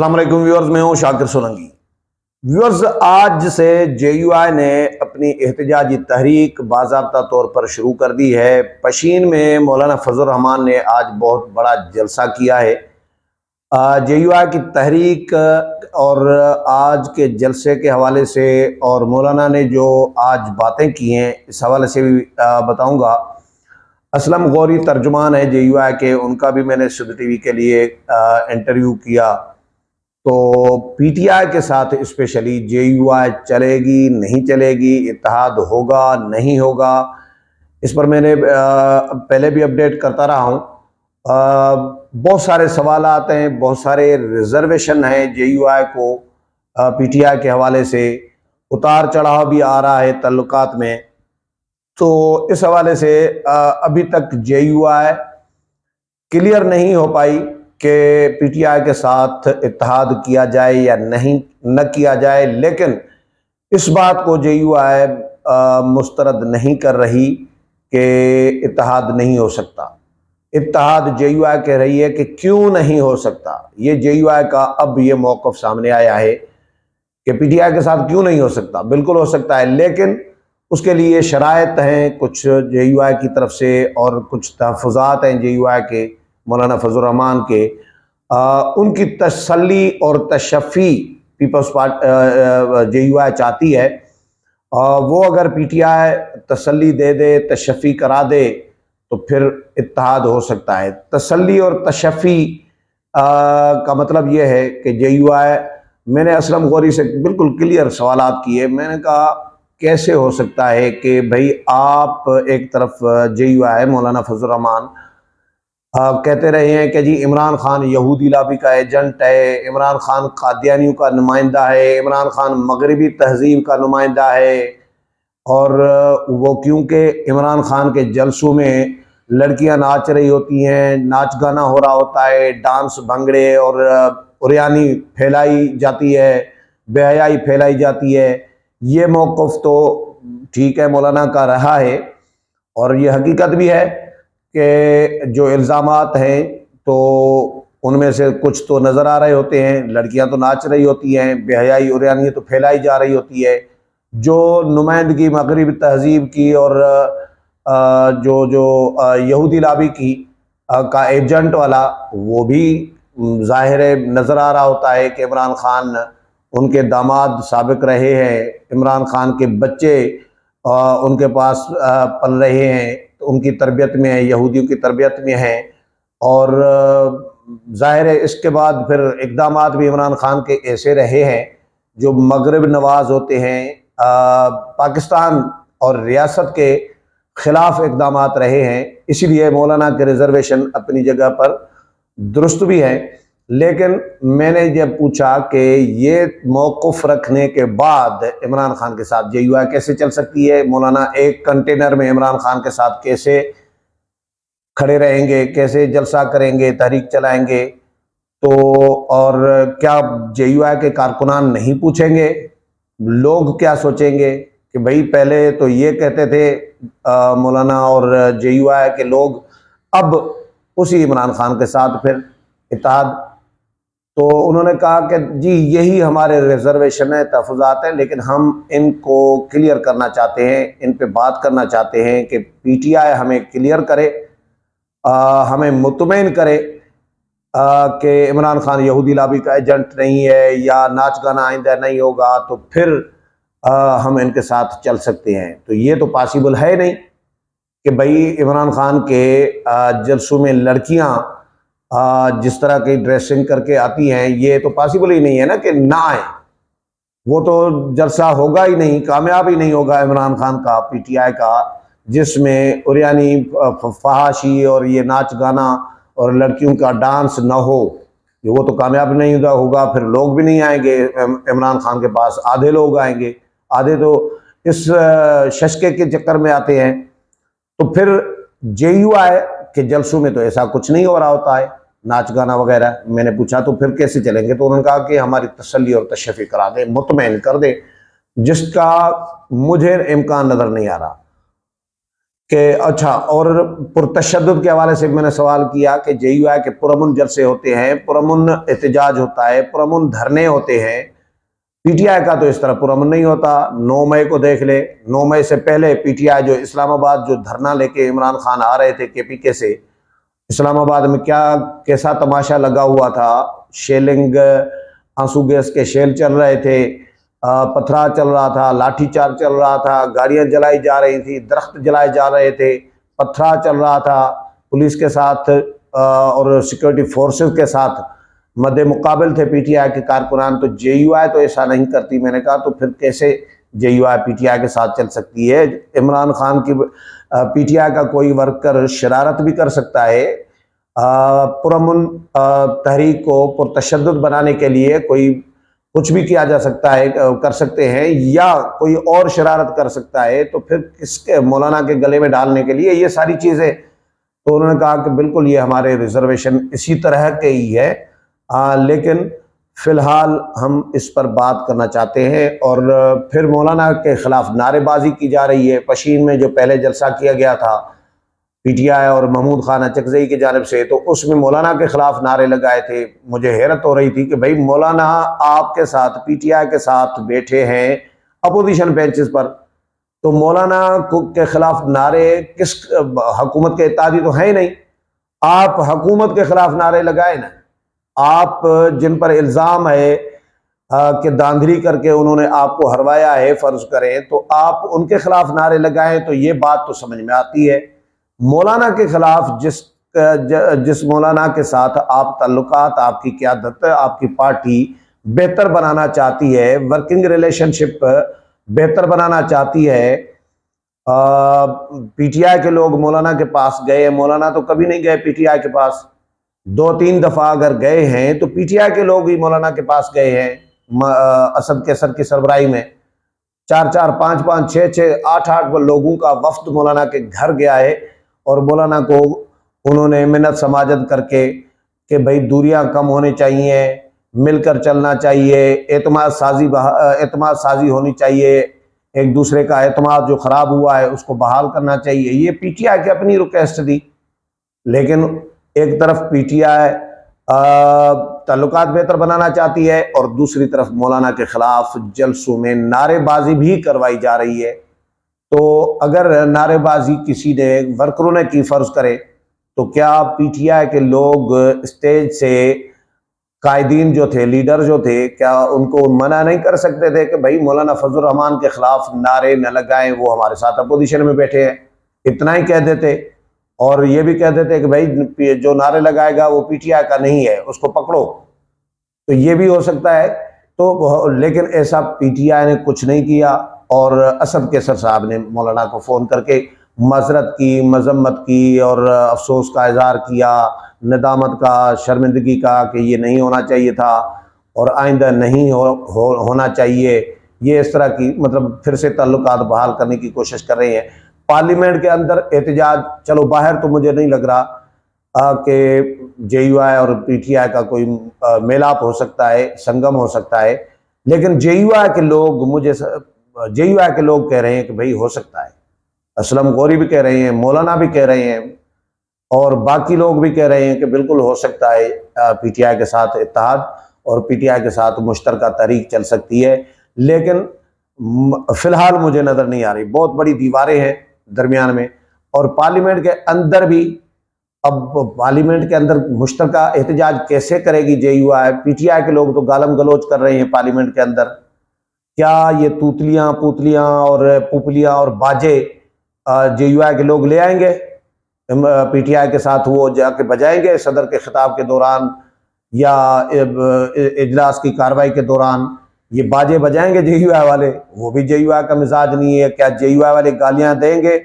अस्सलाम वालेकुम व्यूअर्स, मैं हूं शाकिर सोलंकी। व्यूअर्स, आज से JUI ने अपनी एहतजाजी तहरीक बाज़ाब्ता तौर पर शुरू कर दी है। पशीन में मौलाना फजल रहमान ने आज बहुत बड़ा जलसा किया है। JUI की तहरीक और आज के जलसे के हवाले से और मौलाना ने जो आज बातें की हैं इस हवाले से भी बताऊंगा। असलम गौरी तर्जुमान है JUI के, उनका भी मैंने शुद्ध TV के लिए इंटरव्यू किया। तो PTI के साथ स्पेशली JUI चलेगी नहीं चलेगी, इत्तेहाद होगा नहीं होगा, इस पर मैंने पहले भी अपडेट करता रहा हूँ। बहुत सारे सवाल आते हैं, बहुत सारे रिजर्वेशन हैं JUI को PTI के हवाले से, उतार चढ़ाव भी आ रहा है तल्लुकात में। तो इस हवाले से अभी तक JUI क्लियर नहीं हो पाई कि PTI के साथ इत्तेहाद किया जाए या नहीं न किया जाए, लेकिन इस बात को JUI मुस्तरद नहीं कर रही कि इत्तेहाद नहीं हो सकता। इत्तेहाद JUI कह रही है कि क्यों नहीं हो सकता। ये JUI का अब ये मौक़िफ़ सामने आया है कि PTI के साथ क्यों नहीं हो सकता। बिल्कुल हो सकता है, लेकिन उसके लिए शराइत हैं कुछ JUI की तरफ से और कुछ तहफ़्फ़ुज़ात हैं JUI के, मौलाना फजल रहमान के। उनकी तसल्ली और तशफ़ी पीपल्स पार्टी JUI चाहती है। वो अगर PTI तसल्ली दे दे, तशफ़ी करा दे, तो फिर इत्तेहाद हो सकता है। तसल्ली और तशफ़ी का मतलब ये है कि JUI, मैंने असलम गौरी से बिल्कुल क्लियर सवालात किए। मैंने कहा कैसे हो सकता है कि भाई आप एक तरफ JUI मौलाना फजल रहमान कहते रहे हैं कि जी इमरान खान यहूदी लाबी का एजेंट है, इमरान खान कादियानियों का नुमाइंदा है, इमरान खान मगरबी तहजीब का नुमाइंदा है, और वो क्योंकि इमरान खान के जलसों में लड़कियां नाच रही होती हैं, नाच गाना हो रहा होता है, डांस भंगड़े और उरियानी फैलाई जाती है, बेहयाई फैलाई जाती है। ये मौक़िफ़ तो ठीक है मौलाना का रहा है, और ये हकीकत भी है कि जो इल्ज़ामात हैं तो उनमें से कुछ तो नज़र आ रहे होते हैं। लड़कियां तो नाच रही होती हैं, बेहयाई उरियानी तो फैलाई जा रही होती है। जो नुमाइंदगी मगरबी तहजीब की और जो जो यहूदी लाबी की का एजेंट वाला, वो भी ज़ाहिर नज़र आ रहा होता है कि इमरान खान उनके दामाद साबिक रहे हैं, इमरान खान के बच्चे उनके पास पल रहे हैं, तो उनकी तरबियत में है, यहूदियों की तरबियत में है। और ज़ाहिर है इसके बाद फिर इक़दामात भी इमरान खान के ऐसे रहे हैं जो मगरब नवाज होते हैं, पाकिस्तान और रियासत के ख़िलाफ़ इक़दामात रहे हैं। इसीलिए मौलाना के रिज़र्वेशन अपनी जगह पर दुरुस्त भी है। लेकिन मैंने जब पूछा कि ये मौक़िफ़ रखने के बाद इमरान खान के साथ JUI कैसे चल सकती है, मौलाना एक कंटेनर में इमरान खान के साथ कैसे खड़े रहेंगे, कैसे जलसा करेंगे, तहरीक चलाएंगे, तो और क्या JUI के कारकुनान नहीं पूछेंगे? लोग क्या सोचेंगे कि भाई पहले तो ये कहते थे मौलाना और JUI के लोग, अब उसी इमरान खान के साथ फिर इत्तेहाद। तो उन्होंने कहा कि जी यही हमारे रिजर्वेशन है, तहफ़्फ़ुज़ात हैं, लेकिन हम इनको क्लियर करना चाहते हैं, इन पे बात करना चाहते हैं कि PTI हमें क्लियर करे, हमें मुतमईन करे कि इमरान खान यहूदी लाबी का एजेंट नहीं है या नाच गाना आइंदा नहीं होगा, तो फिर हम इनके साथ चल सकते हैं। तो ये तो पॉसिबल है नहीं कि भाई इमरान खान के जलसों में लड़कियां जिस तरह की ड्रेसिंग करके आती हैं, ये तो पॉसिबल ही नहीं है ना कि ना आए। वो तो जलसा होगा ही नहीं, कामयाब ही नहीं होगा इमरान खान का PTI का, जिसमें उरियानी फहाशी और ये नाच गाना और लड़कियों का डांस ना हो। वो तो कामयाब नहीं होगा, फिर लोग भी नहीं आएंगे इमरान खान के पास। आधे लोग आएंगे, आधे तो इस शशके के चक्कर में आते हैं। तो फिर JUI के जलसों में तो ऐसा कुछ नहीं हो रहा होता है, नाच गाना वगैरह। मैंने पूछा तो फिर कैसे चलेंगे, तो उन्होंने कहा कि हमारी तसल्ली और तशफ़ी करा दे, मुतमईन कर दे, जिसका मुझे इम्कान नज़र नहीं आ रहा कि अच्छा, और पुरतशद्दुद के हवाले से मैंने सवाल किया कि JUI के पुरअमन जलसे होते हैं, पुरअमन एहतजाज होता है, पुरअमन धरने होते हैं, PTI का तो इस तरह पुरअमन नहीं होता। 9 मई को देख ले, 9 मई से पहले PTI जो इस्लामाबाद जो धरना लेके इमरान खान आ रहे थे KPK से, इस्लामाबाद में क्या कैसा तमाशा लगा हुआ था। शेलिंग, आंसू गैस के शेल चल रहे थे, पथरा चल रहा था, लाठीचार्ज चल रहा था, गाड़ियां जलाई जा रही थी, दरख्त जलाए जा रहे थे, पथरा चल रहा था पुलिस के साथ और सिक्योरिटी फोर्सेस के साथ मद्दे मुकाबिल थे PTI के कारकुनान। तो JUI तो ऐसा नहीं करती। मैंने कहा तो फिर कैसे JUI PTI के साथ चल सकती है? इमरान खान की PTI का कोई वर्कर शरारत भी कर सकता है, पुरअमन तहरीक को पुरतशद्दुद बनाने के लिए कोई कुछ भी किया जा सकता है, कर सकते हैं, या कोई और शरारत कर सकता है, तो फिर किसके मौलाना के गले में डालने के लिए ये सारी चीज़ें। तो उन्होंने कहा कि बिल्कुल ये हमारे रिजर्वेशन इसी तरह के ही है, लेकिन फ़िलहाल हम इस पर बात करना चाहते हैं। और फिर मौलाना के ख़िलाफ़ नारेबाजी की जा रही है। पशीन में जो पहले जलसा किया गया था PTI और महमूद खान अचकज़ई की जानिब से, तो उसमें मौलाना के ख़िलाफ़ नारे लगाए थे। मुझे हैरत हो रही थी कि भाई मौलाना आपके साथ PTI के साथ बैठे हैं अपोजिशन बेंचेस पर, तो मौलाना के ख़िलाफ़ नारे किस हुकूमत के इत्तेहादी तो है ही नहीं। आप हुकूमत के ख़िलाफ़ नारे लगाए ना, आप जिन पर इल्ज़ाम है कि धांधली करके उन्होंने आपको हरवाया है, फ़र्ज़ करें, तो आप उनके ख़िलाफ़ नारे लगाएं तो ये बात तो समझ में आती है। मौलाना के ख़िलाफ़ जिस मौलाना के साथ आप ताल्लुकात, आपकी क़यादत, आपकी पार्टी बेहतर बनाना चाहती है, वर्किंग रिलेशनशिप बेहतर बनाना चाहती है, PTI के लोग मौलाना के पास गए, मौलाना तो कभी नहीं गए PTI के पास। 2-3 दफ़ा अगर गए हैं तो PTI के लोग ही मौलाना के पास गए हैं। असद कैसर की सरबराही में 4-4, 5-5, 6-6, 8-8 लोगों का वफ्द मौलाना के घर गया है, और मौलाना को उन्होंने मिन्नत समाजत करके कि भाई दूरियां कम होनी चाहिए, मिलकर चलना चाहिए, एतमाद साजी होनी चाहिए, एक दूसरे का एतमाद जो ख़राब हुआ है उसको बहाल करना चाहिए। ये PTI की अपनी रिक्वेस्ट थी। लेकिन एक तरफ PTI ताल्लुकात बेहतर बनाना चाहती है और दूसरी तरफ मौलाना के ख़िलाफ़ जलसों में नारेबाजी भी करवाई जा रही है। तो अगर नारेबाजी किसी ने, वर्करों ने की, फ़र्ज़ करे, तो क्या PTI के लोग स्टेज से कायदीन जो थे, लीडर जो थे, क्या उनको मना नहीं कर सकते थे कि भाई मौलाना फजल रहमान के ख़िलाफ़ नारे न लगाएं, वो हमारे साथ अपोजिशन में बैठे हैं? इतना ही कह देते और ये भी कह देते कि भाई जो नारे लगाएगा वो PTI का नहीं है, उसको पकड़ो, तो ये भी हो सकता है। तो लेकिन ऐसा PTI ने कुछ नहीं किया, और असद कैसर साहब ने मौलाना को फ़ोन करके मज़रत की, मजम्मत की और अफसोस का इज़हार किया, नदामत का, शर्मिंदगी का, कि ये नहीं होना चाहिए था और आइंदा नहीं होना चाहिए। ये इस तरह की, मतलब फिर से ताल्लुकात बहाल करने की कोशिश कर रहे हैं। पार्लियामेंट के अंदर एहतजाज, चलो बाहर तो मुझे नहीं लग रहा कि JUI और PTI का कोई मेलाप हो सकता है, संगम हो सकता है, लेकिन JUI के लोग JUI के लोग कह रहे हैं कि भाई हो सकता है। असलम गौरी भी कह रहे हैं, मौलाना भी कह रहे हैं, और बाकी लोग भी कह रहे हैं कि बिल्कुल हो सकता है PTI के साथ इत्तेहाद और PTI के साथ मुश्तरका तहरीक चल सकती है। लेकिन फ़िलहाल मुझे नज़र नहीं आ रही। बहुत बड़ी दीवारें हैं दरमियान में, और पार्लियामेंट के अंदर भी, अब पार्लियामेंट के अंदर मुश्तरका एहतजाज कैसे करेगी JUI? PTI के लोग तो गालम गलोच कर रहे हैं पार्लियामेंट के अंदर। क्या ये तूतलियाँ, पूतलियाँ और पुपलियाँ और बाजे JUI के लोग ले आएंगे PTI के साथ? वो जाके बजाएंगे सदर के खिताब के दौरान या इजलास की कार्रवाई के दौरान? ये बाजे बजाएंगे JUI वाले? वो भी JUI का मिजाज नहीं है। क्या JUI वाले गालियां देंगे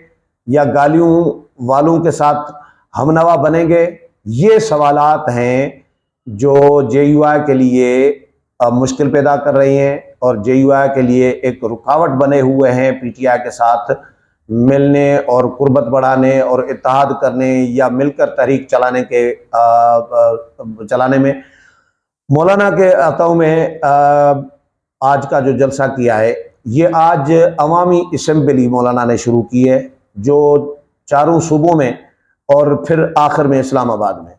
या गालियों वालों के साथ हमनवा बनेंगे? ये सवालात हैं जो JUI के लिए मुश्किल पैदा कर रही हैं और JUI के लिए एक रुकावट बने हुए हैं PTI के साथ मिलने और कुर्बत बढ़ाने और इत्तेहाद करने या मिलकर तहरीक चलाने में। मौलाना के अतौ में आज का जो जलसा किया है, ये आज अवामी असम्बली मौलाना ने शुरू की है, जो चारों सूबों में और फिर आखिर में इस्लामाबाद में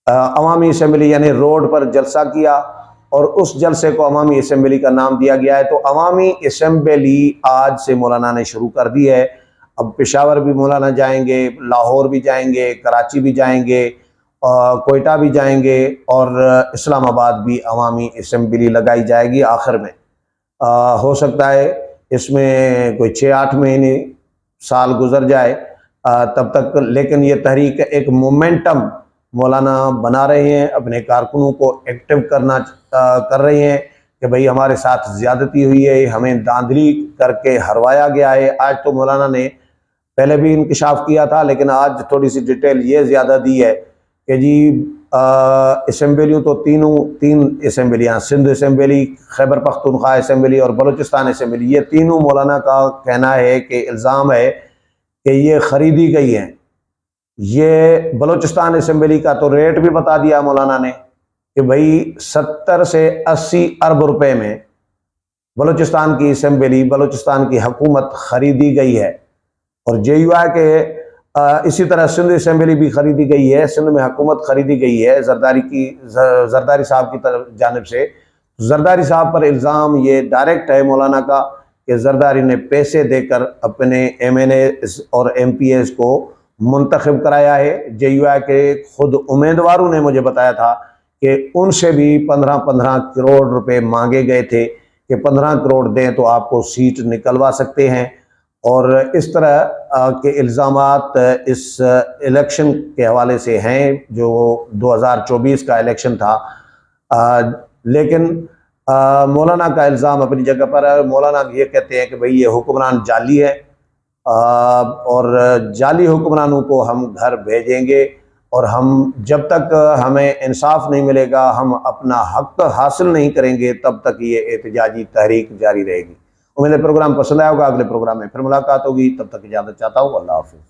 अवामी असम्बली यानी रोड पर जलसा किया और उस जलसे को अवामी असम्बली का नाम दिया गया है। तो अवामी असम्बली आज से मौलाना ने शुरू कर दी है। अब पेशावर भी मौलाना जाएंगे, लाहौर भी जाएंगे, कराची भी जाएंगे, कोयटा भी जाएंगे और इस्लामाबाद भी अवामी असम्बली लगाई जाएगी आखिर में। हो सकता है इसमें कोई 6-8 महीने साल गुजर जाए तब तक, लेकिन ये तहरीक एक मोमेंटम मौलाना बना रहे हैं, अपने कारकुनों को एक्टिव कर रहे हैं कि भाई हमारे साथ ज़्यादती हुई है, हमें धांधली करके हरवाया गया है। आज तो मौलाना ने पहले भी इंकशाफ किया था, लेकिन आज थोड़ी सी डिटेल ये ज़्यादा दी है कि जी असम्बलियों तो तीन असम्बलियाँ, सिंध असम्बली, खैबर पख्तूनख्वा असम्बली और बलूचिस्तान असम्बली, ये तीनों मौलाना का कहना है कि इल्ज़ाम है कि ये ख़रीदी गई हैं। ये बलूचिस्तान असम्बली का तो रेट भी बता दिया मौलाना ने कि भाई 70 से 80 अरब रुपए में बलूचिस्तान की असम्बली, बलूचिस्तान की हुकूमत खरीदी गई है। और JUI के इसी तरह सिंध असम्बली भी खरीदी गई है, सिंध में हुकूमत खरीदी गई है जरदारी साहब की जानिब से। जरदारी साहब पर इल्ज़ाम ये डायरेक्ट है मौलाना का कि जरदारी ने पैसे देकर अपने MNA और MPs को मुंतखब कराया है। JUI के खुद उम्मीदवारों ने मुझे बताया था कि उनसे भी 15-15 करोड़ रुपए मांगे गए थे कि 15 करोड़ दें तो आपको सीट निकलवा सकते हैं। और इस तरह के इल्ज़ामात इस इलेक्शन के हवाले से हैं जो 2024 का इलेक्शन था। लेकिन मौलाना का इल्ज़ाम अपनी जगह पर है। मौलाना ये कहते हैं कि भाई ये हुक्मरान जाली है और जाली हुक्मरानों को हम घर भेजेंगे और हम जब तक हमें इंसाफ नहीं मिलेगा, हम अपना हक हासिल नहीं करेंगे, तब तक ये एहतजाजी तहरीक जारी रहेगी। उम्मीद है प्रोग्राम पसंद आया होगा। अगले प्रोग्राम में फिर मुलाकात होगी, तब तक इजाज़त चाहता हूँ। अल्लाह हाफ़िज़।